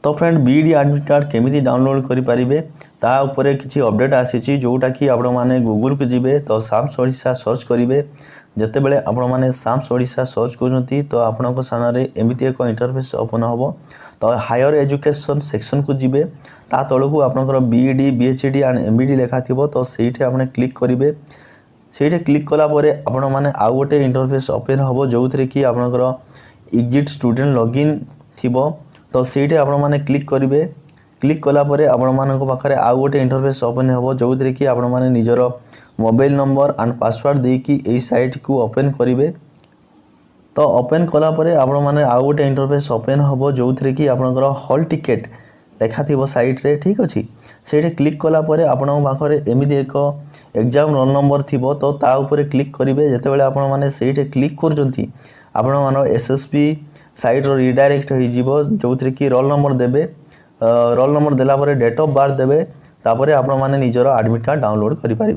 तो friend B.Ed admit card केमिति download करें ता उपरे किसी अपडेट आसी जोटा कि आपण मैंने गूगल को जीवे तो साम्स ओडिशा सर्च करेंगे जिते बड़े आपण मैंने साम्स ओडिशा सर्च करती तो आपण सामने एमती एक इंटरफेस ओपन हम तो हायर एजुकेशन सेक्शन को जीवे ता तलू आपंकर बीईडी बीएचडी एंड एमबीडी लेखा थी तो सहीटे आपने क्लिक करेंगे से क्लिक कलापर आपण मैंने आउ गोटे इंटरफेस ओपन हम जो थे कि आपंकर एग्जिट स्टूडेंट लॉगिन थी तो सहीटे आपण मैंने क्लिक करेंगे क्लिक कलापर आपण पाखे आउ गोटे इंटरफेस ओपन हम जो थे कि आपण मैंने निजर मोबाइल नंबर एंड पासवर्ड देकी यही साइट को ओपन करेंगे तो ओपन कलापर आपण मैंने आउ गोटे इंटरफेस ओपन हम जो थे कि आपंकर हॉल टिकेट लेखा थी साइट रे ठीक अच्छे से क्लिक कलापर आपण पाखे एमती एक एग्जाम रोल नंबर थी तो ता ऊपर क्लिक करेंगे जिते बड़े आपण मैंने से क्लिक कर एसएसपी साइट रो रिडायरेक्ट हो जो थे कि रोल नंबर देवे रोल नंबर देला डेट ऑफ बर्थ देवे तापर आपण मैंने निजर एडमिट कार्ड डाउनलोड करें।